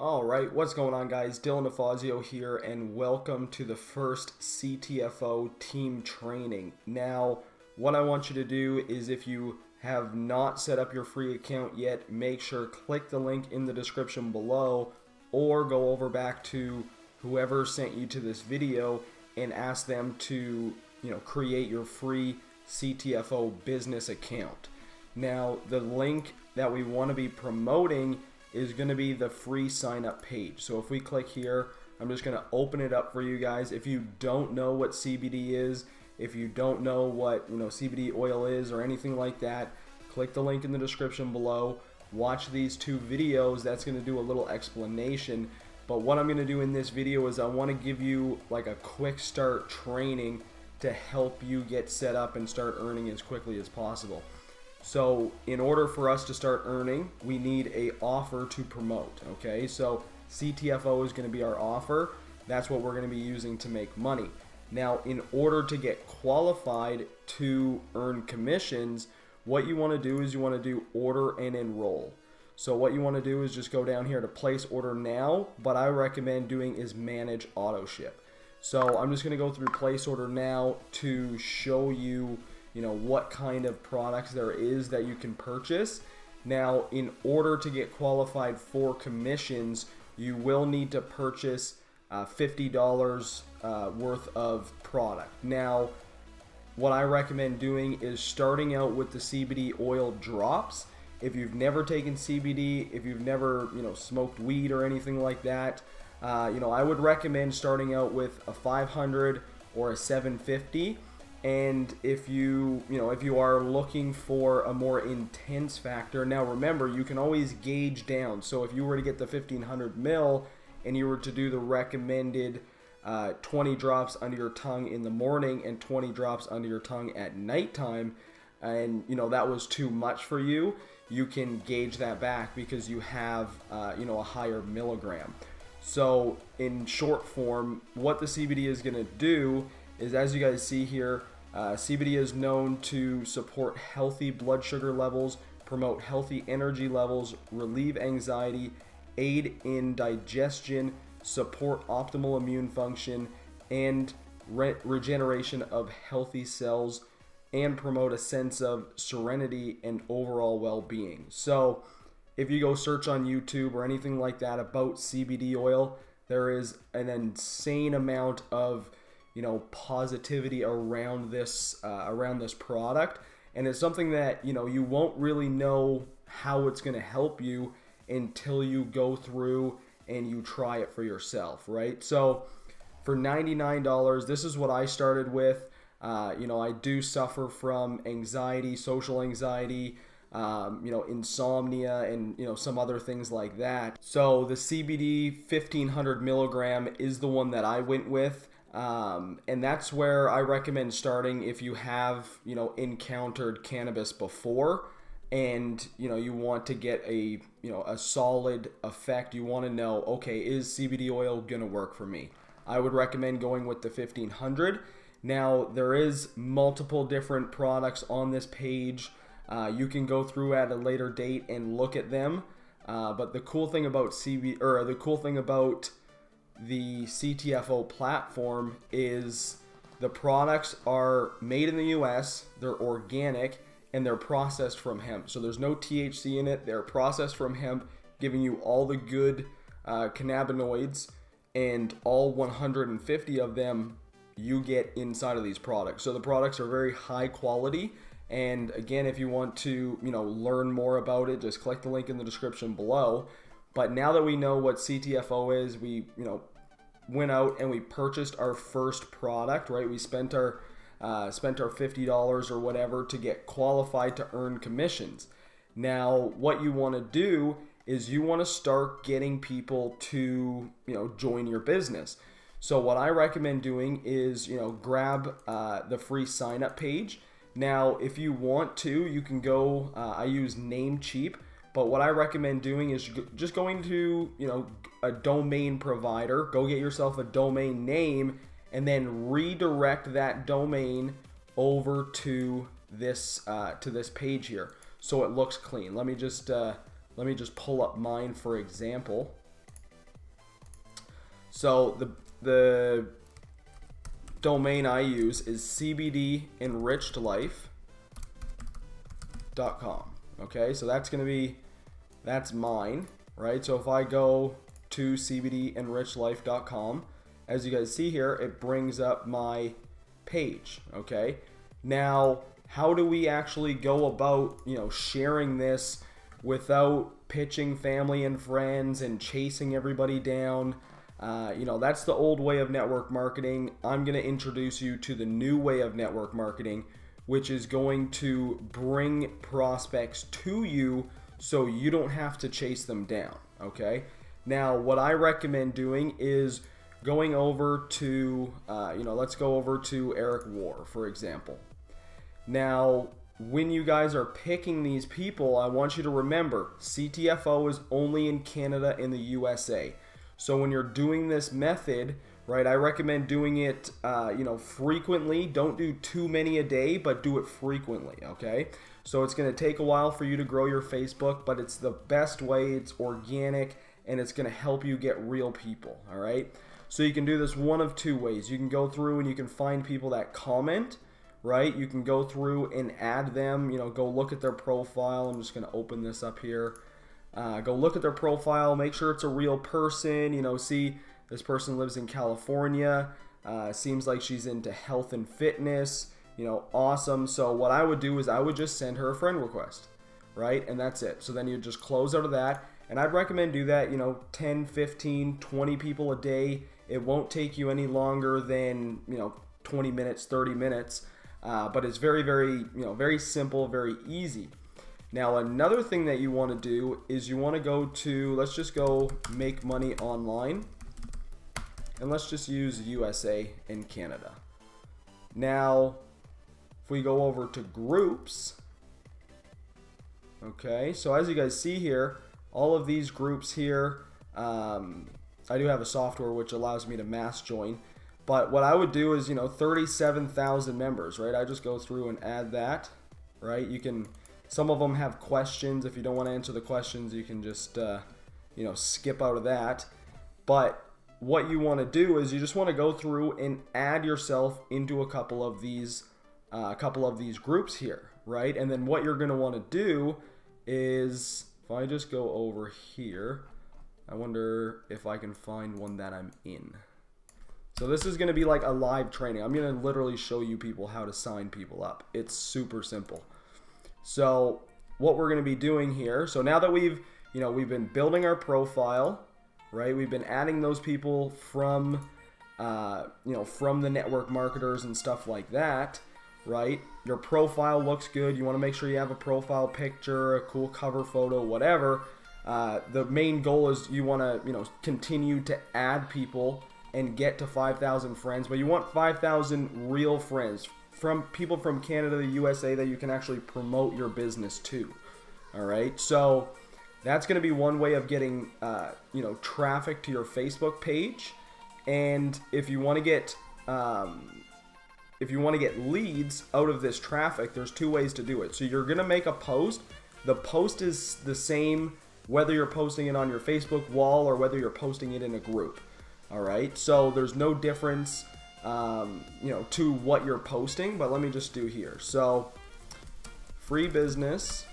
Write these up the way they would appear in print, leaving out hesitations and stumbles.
All right, what's going on, guys? Dylan DeFazio here, and welcome to the first CTFO team training. Now, what I want you to do is, if you have not set up your free account yet, make sure click the link in the description below, or go over back to whoever sent you to this video and ask them to, create your free CTFO business account. Now, the link that we want to be promoting is going to be the free sign up page. So if we click here, I'm just going to open it up for you guys. If you don't know what CBD is, if you don't know what CBD oil is or anything like that, click the link in the description below. Watch these two videos. That's going to do a little explanation. But what I'm going to do in this video is I want to give you like a quick start training to help you get set up and start earning as quickly as possible. So in order for us to start earning, we need a offer to promote, okay? So CTFO is going to be our offer. That's what we're going to be using to make money. Now, in order to get qualified to earn commissions, what you want to do is you want to do order and enroll. So what you want to do is just go down here to place order now, but I recommend doing is manage auto ship. So I'm just going to go through place order now to show you what kind of products there is that you can purchase. Now, in order to get qualified for commissions, you will need to purchase $50 worth of product. Now, what I recommend doing is starting out with the CBD oil drops. If you've never taken CBD, if you've never smoked weed or anything like that, I would recommend starting out with a 500 or a 750. And if you are looking for a more intense factor, now remember, you can always gauge down. So if you were to get the 1500 mil and you were to do the recommended 20 drops under your tongue in the morning and 20 drops under your tongue at nighttime, and that was too much for you, you can gauge that back because you have a higher milligram. So in short form, what the CBD is going to do is, as you guys see here, CBD is known to support healthy blood sugar levels, promote healthy energy levels, relieve anxiety, aid in digestion, support optimal immune function, and regeneration of healthy cells, and promote a sense of serenity and overall well-being. So if you go search on YouTube or anything like that about CBD oil, there is an insane amount of positivity around this product, and it's something that you won't really know how it's going to help you until you go through and you try it for yourself, right? So for $99, this is what I started with. I do suffer from anxiety, social anxiety, insomnia, and some other things like that. So the CBD 1500 milligram is the one that I went with. And that's where I recommend starting if you have, encountered cannabis before, and, you want to get a solid effect. You want to know, okay, is CBD oil going to work for me? I would recommend going with the 1500. Now, there is multiple different products on this page. You can go through at a later date and look at them. But the cool thing about the CTFO platform is the products are made in the US, they're organic, and they're processed from hemp. So there's no THC in it. They're processed from hemp, giving you all the good cannabinoids, and all 150 of them you get inside of these products. So the products are very high quality. And again, if you want to learn more about it, just click the link in the description below. But now that we know what CTFO is, we went out and we purchased our first product, right? We spent our $50 or whatever to get qualified to earn commissions. Now, what you want to do is you want to start getting people to join your business. So what I recommend doing is grab the free sign up page. Now, if you want to, you can go. I use Namecheap. But what I recommend doing is just going to, a domain provider, go get yourself a domain name, and then redirect that domain over to this page here, so it looks clean. Let me just pull up mine for example. So the domain I use is cbdenrichedlife.com. Okay, so that's mine, right? So if I go to cbdenrichedlife.com, as you guys see here, it brings up my page. Okay, now how do we actually go about, sharing this without pitching family and friends and chasing everybody down? That's the old way of network marketing. I'm going to introduce you to the new way of network marketing, which is going to bring prospects to you so you don't have to chase them down. Okay, now what I recommend doing is going over to, let's go over to Eric War, for example. Now, when you guys are picking these people, I want you to remember CTFO is only in Canada and the USA. So when you're doing this method, right, I recommend doing it, frequently. Don't do too many a day, but do it frequently, okay? So it's going to take a while for you to grow your Facebook, but it's the best way. It's organic, and it's going to help you get real people, all right? So you can do this one of two ways. You can go through and you can find people that comment, right? You can go through and add them, go look at their profile. I'm just going to open this up here. Go look at their profile, make sure it's a real person, see this person lives in California, seems like she's into health and fitness, awesome. So what I would do is I would just send her a friend request, right? And that's it. So then you just close out of that. And I'd recommend do that, 10, 15, 20 people a day. It won't take you any longer than, 20 minutes, 30 minutes. But it's very, very, very simple, very easy. Now, another thing that you want to do is you want to go to, let's just go make money online. And let's just use USA and Canada. Now, if we go over to groups, okay, so as you guys see here, all of these groups here, I do have a software which allows me to mass join. But what I would do is, 37,000 members, right? I just go through and add that, right? You can, some of them have questions. If you don't want to answer the questions, you can just, skip out of that. But what you want to do is you just want to go through and add yourself into a couple of these groups here, right? And then what you're going to want to do is, if I just go over here, I wonder if I can find one that I'm in. So this is going to be like a live training. I'm going to literally show you people how to sign people up. It's super simple. So what we're going to be doing here, so now that we've been building our profile, right? We've been adding those people from the network marketers and stuff like that, right? Your profile looks good. You want to make sure you have a profile picture, a cool cover photo, whatever. The main goal is you want to, continue to add people and get to 5,000 friends, but you want 5,000 real friends from people from Canada, the USA that you can actually promote your business to. All right, so that's going to be one way of getting traffic to your Facebook page. And if you want to get leads out of this traffic, there's two ways to do it. So you're going to make a post. The post is the same whether you're posting it on your Facebook wall or whether you're posting it in a group. All right, so there's no difference, to what you're posting, but let me just do here. So, free business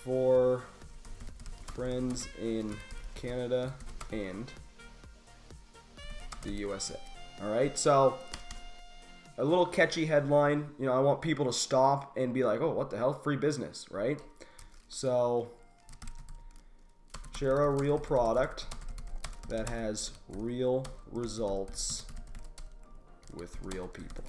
for friends in Canada and the USA. All right, so a little catchy headline. I want people to stop and be like, oh, what the hell? Free business, right? So, share a real product that has real results with real people.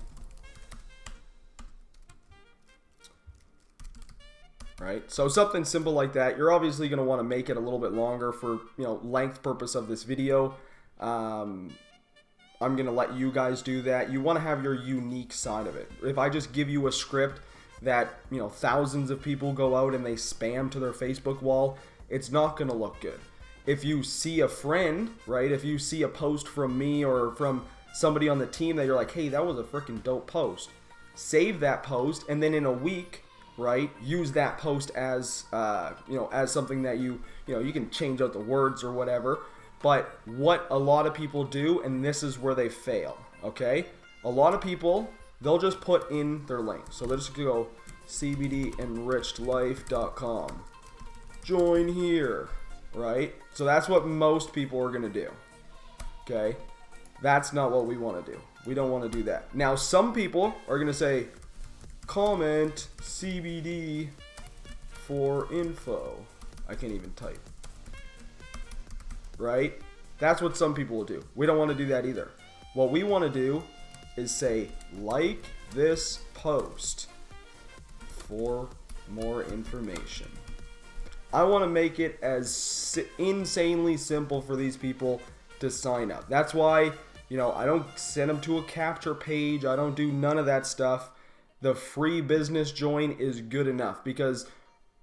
Right? So something simple like that. You're obviously going to want to make it a little bit longer for, length purpose of this video. I'm going to let you guys do that. You want to have your unique side of it. If I just give you a script that, thousands of people go out and they spam to their Facebook wall, it's not going to look good. If you see a friend, right, if you see a post from me or from somebody on the team that you're like, hey, that was a freaking dope post, save that post, and then in a week, right, use that post as, as something that you can change out the words or whatever, But what a lot of people do, and this is where they fail, okay? A lot of people, they'll just put in their link. So they'll just go cbdenrichedlife.com. Join here, right? So that's what most people are going to do, okay? That's not what we want to do. We don't want to do that. Now, some people are going to say, comment CBD for info. I can't even type. Right? That's what some people will do. We don't want to do that either. What we want to do is say, like this post for more information. I want to make it as insanely simple for these people to sign up. That's why, I don't send them to a capture page. I don't do none of that stuff. The free business join is good enough because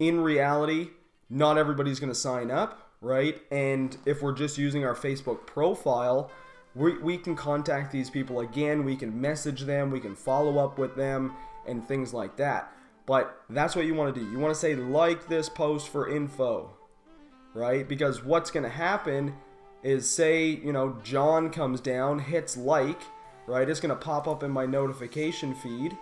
in reality, not everybody's going to sign up. Right? And if we're just using our Facebook profile, we can contact these people again. We can message them. We can follow up with them and things like that. But that's what you want to do. You want to say, like this post for info, right? Because what's going to happen is, say, John comes down, hits like, right? It's going to pop up in my notification feed.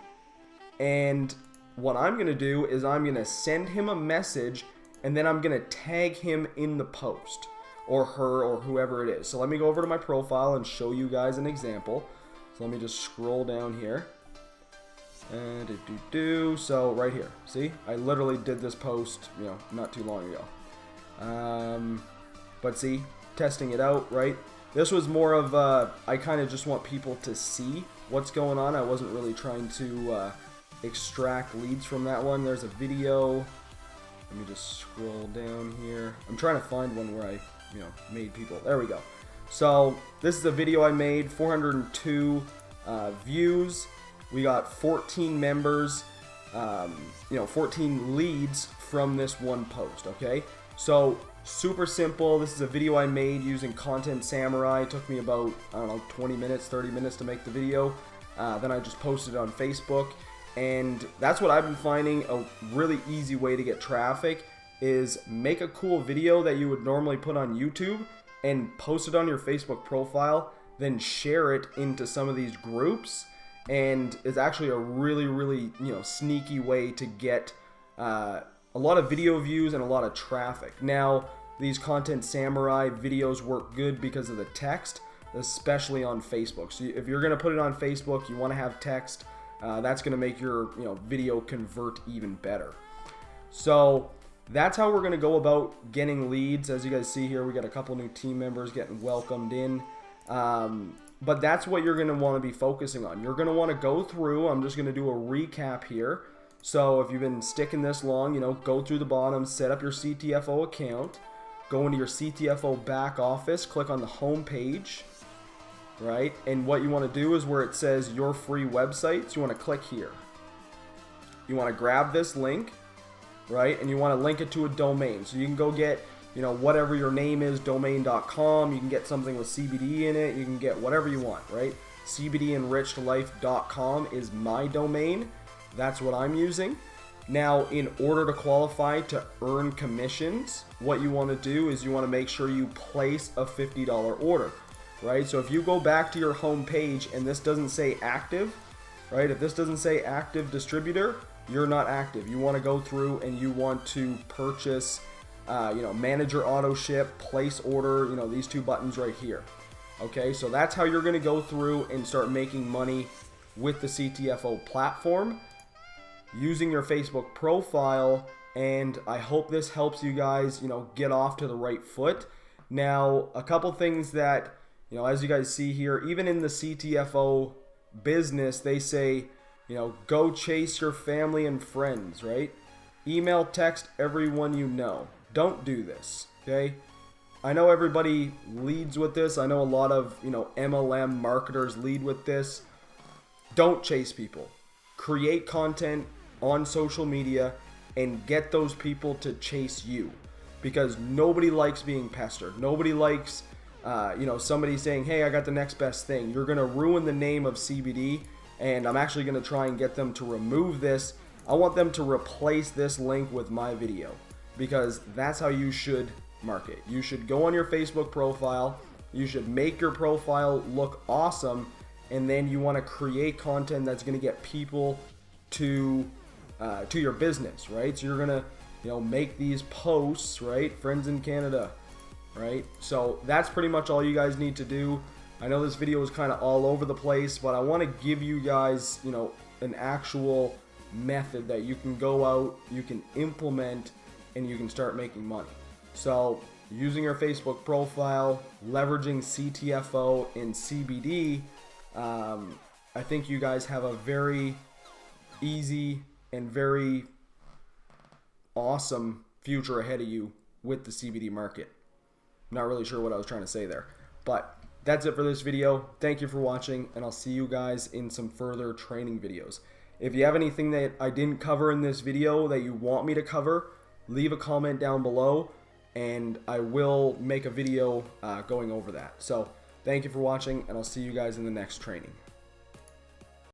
And what I'm going to do is I'm going to send him a message, and then I'm going to tag him in the post, or her, or whoever it is. So let me go over to my profile and show you guys an example. So let me just scroll down here. So right here, see? I literally did this post, not too long ago. But see, testing it out, right? This was more of, I kind of just want people to see what's going on. I wasn't really trying to extract leads from that one. There's a video. Let me just scroll down here. I'm trying to find one where I, made people. There we go. So this is a video I made, 402 views. We got 14 members, 14 leads from this one post, okay? So super simple. This is a video I made using Content Samurai. It took me about, 20 minutes, 30 minutes to make the video. Then I just posted it on Facebook. And that's what I've been finding a really easy way to get traffic is make a cool video that you would normally put on YouTube and post it on your Facebook profile, then share it into some of these groups. And it's actually a really, really, sneaky way to get a lot of video views and a lot of traffic. Now, these Content Samurai videos work good because of the text, especially on Facebook. So if you're going to put it on Facebook, you want to have text. That's going to make your video convert even better. So that's how we're going to go about getting leads. As you guys see here, we got a couple new team members getting welcomed in. But that's what you're going to want to be focusing on. You're going to want to go through. I'm just going to do a recap here. So if you've been sticking this long, go through the bottom, set up your CTFO account, go into your CTFO back office, click on the home page. Right? And what you want to do is where it says your free websites, you want to click here. You want to grab this link, right? And you want to link it to a domain. So you can go get, whatever your name is, domain.com. You can get something with CBD in it. You can get whatever you want, right? cbdenrichedlife.com is my domain. That's what I'm using. Now, in order to qualify to earn commissions, what you want to do is you want to make sure you place a $50 order. Right? So if you go back to your home page and this doesn't say active, right? If this doesn't say active distributor, you're not active. You want to go through and you want to purchase, manager auto ship, place order, these two buttons right here. Okay, so that's how you're going to go through and start making money with the CTFO platform using your Facebook profile. And I hope this helps you guys, get off to the right foot. Now, a couple things that as you guys see here, even in the CTFO business, they say, go chase your family and friends, right? Email, text everyone you know. Don't do this, okay? I know everybody leads with this. I know a lot of, MLM marketers lead with this. Don't chase people. Create content on social media and get those people to chase you because nobody likes being pestered. Nobody likes somebody saying, hey, I got the next best thing. You're going to ruin the name of CBD, and I'm actually going to try and get them to remove this. I want them to replace this link with my video because that's how you should market. You should go on your Facebook profile, you should make your profile look awesome, and then you want to create content that's going to get people to your business, right? So you're gonna, make these posts, right? Friends in Canada, right? So that's pretty much all you guys need to do. I know this video is kind of all over the place, but I want to give you guys, an actual method that you can go out, you can implement, and you can start making money. So using your Facebook profile, leveraging CTFO and CBD, I think you guys have a very easy and very awesome future ahead of you with the CBD market. Not really sure what I was trying to say there, but that's it for this video. Thank you for watching, and I'll see you guys in some further training videos. If you have anything that I didn't cover in this video that you want me to cover, leave a comment down below, and I will make a video going over that. So thank you for watching, and I'll see you guys in the next training.